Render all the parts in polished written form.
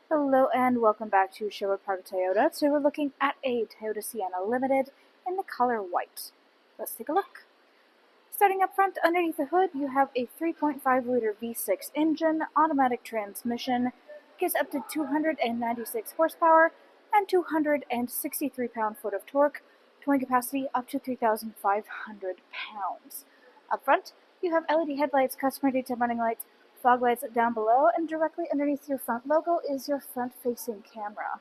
Hello and welcome back to Sherwood Park Toyota. Today we're looking at a Toyota Sienna Limited in the color white. Let's take a look. Starting up front, underneath the hood, you have a 3.5-liter V6 engine, automatic transmission, gets up to 296 horsepower and 263 pound-foot of torque, towing capacity up to 3,500 pounds. Up front, you have LED headlights, customer daytime running lights, fog lights down below, and directly underneath your front logo is your front-facing camera.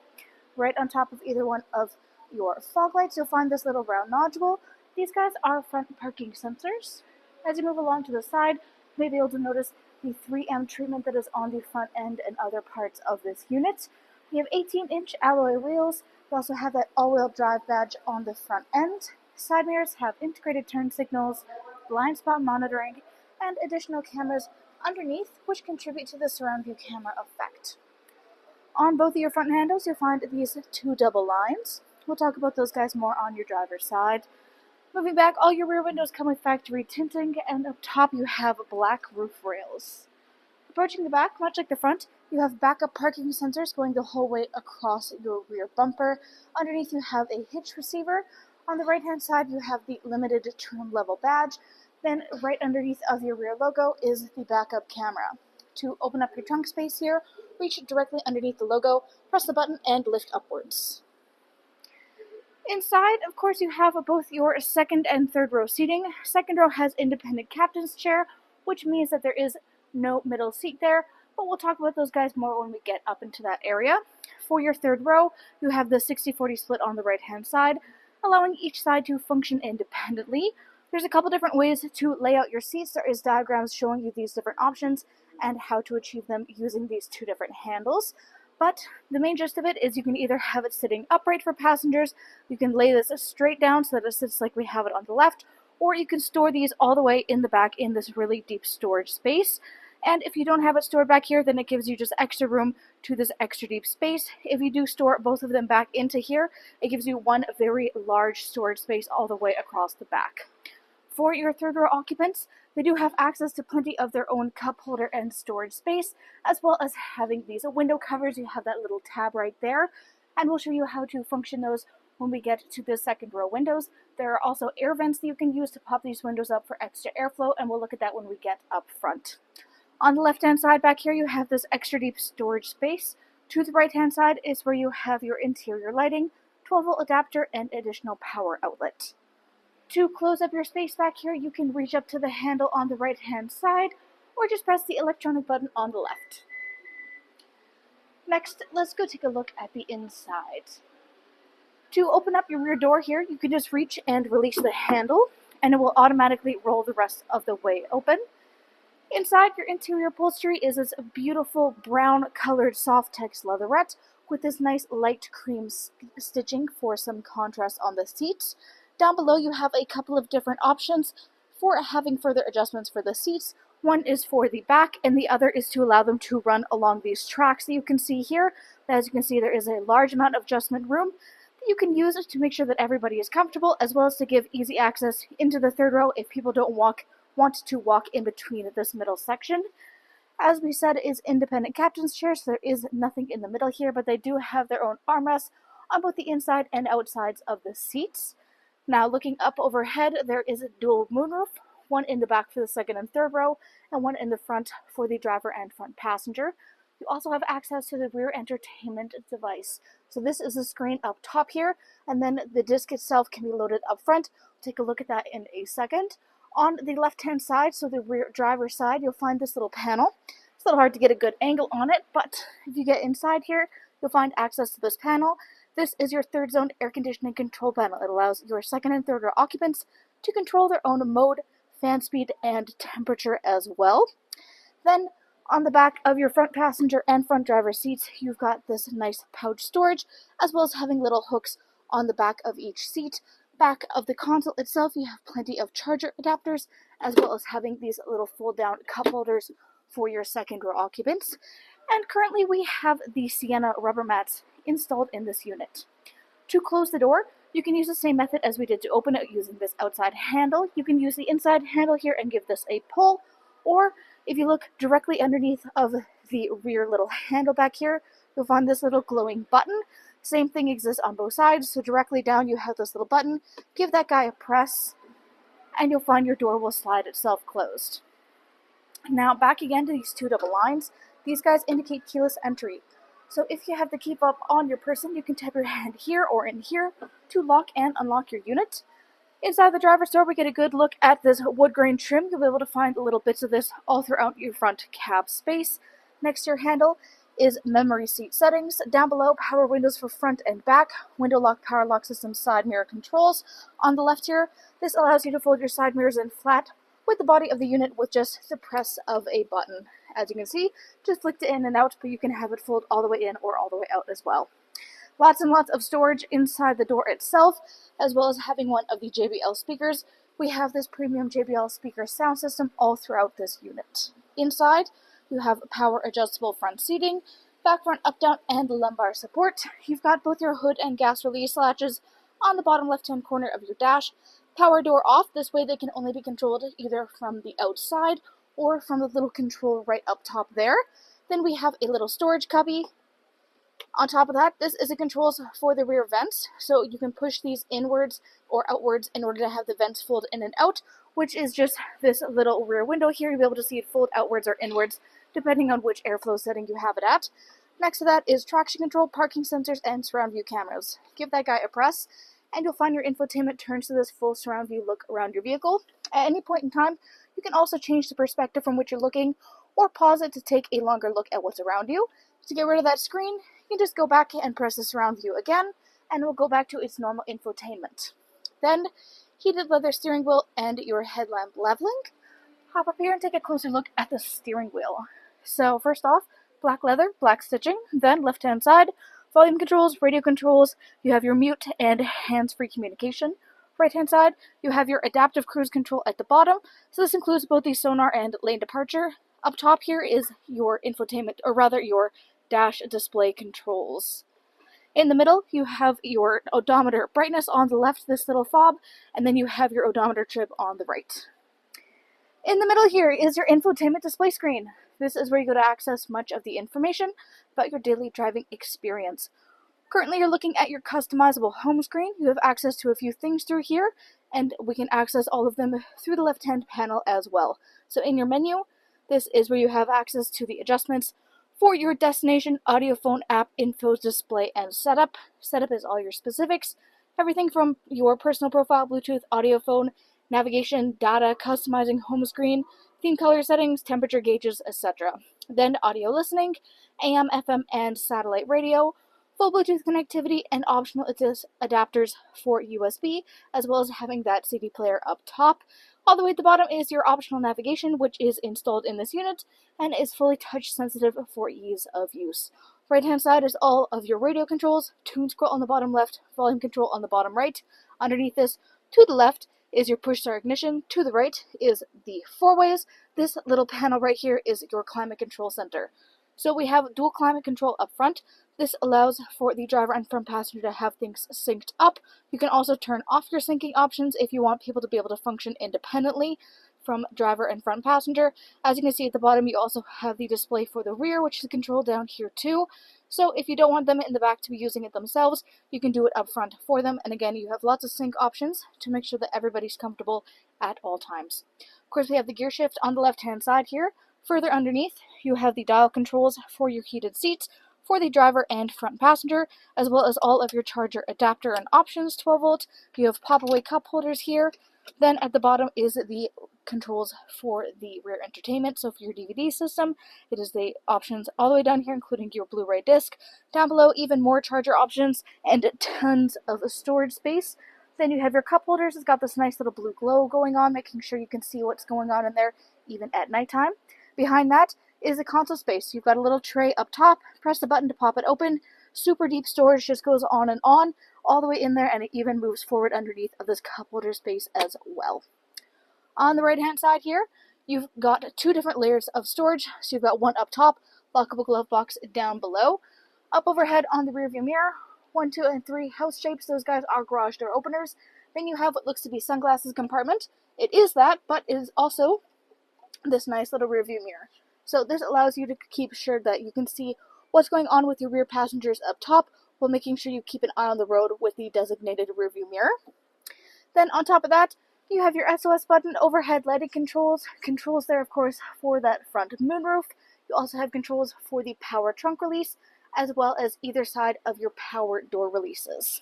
Right on top of either one of your fog lights, you'll find this little round nodule. These guys are front parking sensors. As you move along to the side, you may be able to notice the 3M treatment that is on the front end and other parts of this unit. We have 18-inch alloy wheels. We also have that all-wheel drive badge on the front end. Side mirrors have integrated turn signals, blind spot monitoring, and additional cameras underneath, which contribute to the surround view camera effect. On both of your front handles, you'll find these two double lines. We'll talk about those guys more on your driver's side. Moving back, all your rear windows come with factory tinting, and up top you have black roof rails. Approaching the back, much like the front, you have backup parking sensors going the whole way across your rear bumper. Underneath you have a hitch receiver. On the right-hand side, you have the limited trim level badge. Then right underneath of your rear logo is the backup camera. To open up your trunk space here, reach directly underneath the logo, press the button, and lift upwards. Inside, of course, you have both your second and third row seating. Second row has independent captain's chair, which means that there is no middle seat there, but we'll talk about those guys more when we get up into that area. For your third row, you have the 60-40 split on the right-hand side, allowing each side to function independently. There's a couple different ways to lay out your seats. There is diagrams showing you these different options and how to achieve them using these two different handles. But the main gist of it is you can either have it sitting upright for passengers, you can lay this straight down so that it sits like we have it on the left, or you can store these all the way in the back in this really deep storage space. And if you don't have it stored back here, then it gives you just extra room to this extra deep space. If you do store both of them back into here, it gives you one very large storage space all the way across the back. For your third row occupants, they do have access to plenty of their own cup holder and storage space, as well as having these window covers. You have that little tab right there, and we'll show you how to function those when we get to the second row windows. There are also air vents that you can use to pop these windows up for extra airflow, and we'll look at that when we get up front. On the left-hand side back here, you have this extra deep storage space. To the right-hand side is where you have your interior lighting, 12-volt adapter, and additional power outlet. To close up your space back here, you can reach up to the handle on the right-hand side, or just press the electronic button on the left. Next, let's go take a look at the inside. To open up your rear door here, you can just reach and release the handle, and it will automatically roll the rest of the way open. Inside, your interior upholstery is this beautiful brown-colored soft-tex leatherette with this nice light cream stitching for some contrast on the seats. Down below, you have a couple of different options for having further adjustments for the seats. One is for the back, and the other is to allow them to run along these tracks that you can see here. As you can see, there is a large amount of adjustment room that you can use to make sure that everybody is comfortable, as well as to give easy access into the third row if people don't want to walk in between this middle section. As we said, it is independent captain's chairs, so there is nothing in the middle here, but they do have their own armrests on both the inside and outsides of the seats. Now, looking up overhead, there is a dual moonroof, one in the back for the second and third row, and one in the front for the driver and front passenger. You also have access to the rear entertainment device. So this is a screen up top here, and then the disc itself can be loaded up front. We'll take a look at that in a second. On the left-hand side, so the rear driver's side, you'll find this little panel. It's a little hard to get a good angle on it, but if you get inside here, you'll find access to this panel. This is your third zone air conditioning control panel. It allows your second and third row occupants to control their own mode, fan speed, and temperature as well. Then on the back of your front passenger and front driver seats, you've got this nice pouch storage, as well as having little hooks on the back of each seat. Back of the console itself, you have plenty of charger adapters, as well as having these little fold-down cup holders for your second row occupants. And currently we have the Sienna rubber mats installed in this unit. To close the door, you can use the same method as we did to open it using this outside handle. You can use the inside handle here and give this a pull, or if you look directly underneath of the rear little handle back here, you'll find this little glowing button. Same thing exists on both sides, so directly down you have this little button. Give that guy a press, and you'll find your door will slide itself closed. Now back again to these two double lines. These guys indicate keyless entry. So if you have the key fob on your person, you can tap your hand here or in here to lock and unlock your unit. Inside the driver's door, we get a good look at this wood grain trim. You'll be able to find little bits of this all throughout your front cab space. Next to your handle is memory seat settings. Down below, power windows for front and back, window lock, power lock system, side mirror controls. On the left here, this allows you to fold your side mirrors in flat with the body of the unit with just the press of a button. As you can see, just flick it in and out, but you can have it fold all the way in or all the way out as well. Lots and lots of storage inside the door itself, as well as having one of the JBL speakers. We have this premium JBL speaker sound system all throughout this unit. Inside, you have power adjustable front seating, back, front, up, down, and lumbar support. You've got both your hood and gas release latches on the bottom left-hand corner of your dash. Power door off. This way they can only be controlled either from the outside or from the little control right up top there. Then we have a little storage cubby. On top of that, this is the controls for the rear vents, so you can push these inwards or outwards in order to have the vents fold in and out, which is just this little rear window here. You'll be able to see it fold outwards or inwards, depending on which airflow setting you have it at. Next to that is traction control, parking sensors, and surround view cameras. Give that guy a press, and you'll find your infotainment turns to this full surround view look around your vehicle. At any point in time, you can also change the perspective from which you're looking, or pause it to take a longer look at what's around you. To get rid of that screen, you just go back and press the surround view again, and it will go back to its normal infotainment. Then, heated leather steering wheel and your headlamp leveling. Hop up here and take a closer look at the steering wheel. So first off, black leather, black stitching, then left-hand side, volume controls, radio controls, you have your mute and hands-free communication. Right-hand side, you have your adaptive cruise control at the bottom, so this includes both the sonar and lane departure. Up top here is your infotainment, or rather your dash display controls. In the middle, you have your odometer brightness on the left, this little fob, and then you have your odometer trip on the right. In the middle here is your infotainment display screen. This is where you go to access much of the information about your daily driving experience. Currently, you're looking at your customizable home screen. You have access to a few things through here, and we can access all of them through the left-hand panel as well. So in your menu, this is where you have access to the adjustments for your destination, audio phone app, info, display, and setup. Setup is all your specifics. Everything from your personal profile, Bluetooth, audio phone, navigation, data, customizing home screen, theme color settings, temperature gauges, etc. Then audio listening, AM, FM, and satellite radio, full Bluetooth connectivity, and optional adapters for USB, as well as having that CD player up top. All the way at the bottom is your optional navigation, which is installed in this unit and is fully touch sensitive for ease of use. Right hand side is all of your radio controls, tune scroll on the bottom left, volume control on the bottom right. Underneath this, to the left, is your push start ignition. To the right is the four ways. This little panel right here is your climate control center. So we have dual climate control up front. This allows for the driver and front passenger to have things synced up. You can also turn off your syncing options if you want people to be able to function independently from driver and front passenger. As you can see at the bottom, you also have the display for the rear, which is controlled down here too. So if you don't want them in the back to be using it themselves, you can do it up front for them. And again, you have lots of sync options to make sure that everybody's comfortable at all times. Of course, we have the gear shift on the left-hand side here. Further underneath, you have the dial controls for your heated seats for the driver and front passenger, as well as all of your charger adapter and options, 12 volt. You have pop-away cup holders here. Then at the bottom is the controls for the rear entertainment. So for your DVD system, it is the options all the way down here, including your Blu-ray disc. Down below, even more charger options and tons of storage space. Then you have your cup holders. It's got this nice little blue glow going on, making sure you can see what's going on in there even at nighttime. Behind that is the console space. You've got a little tray up top. Press the button to pop it open. Super deep storage just goes on and on all the way in there, and it even moves forward underneath of this cup holder space as well. On the right hand side here, you've got two different layers of storage. So you've got one up top, lockable glove box down below. Up overhead on the rear view mirror, 1, 2, and 3 house shapes. Those guys are garage door openers. Then you have what looks to be sunglasses compartment. It is that, but it is also this nice little rear view mirror. So this allows you to keep sure that you can see what's going on with your rear passengers up top, while making sure you keep an eye on the road with the designated rearview mirror. Then on top of that, you have your SOS button, overhead lighting controls there of course for that front moonroof. You also have controls for the power trunk release, as well as either side of your power door releases.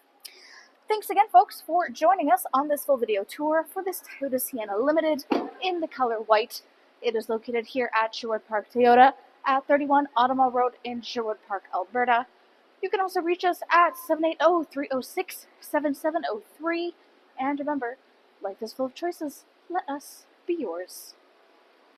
Thanks again, folks, for joining us on this full video tour for this Toyota Sienna Limited in the color white. It is located here at Sherwood Park Toyota at 31 Automall Road in Sherwood Park, Alberta. You can also reach us at 780-306-7703. And remember, life is full of choices. Let us be yours.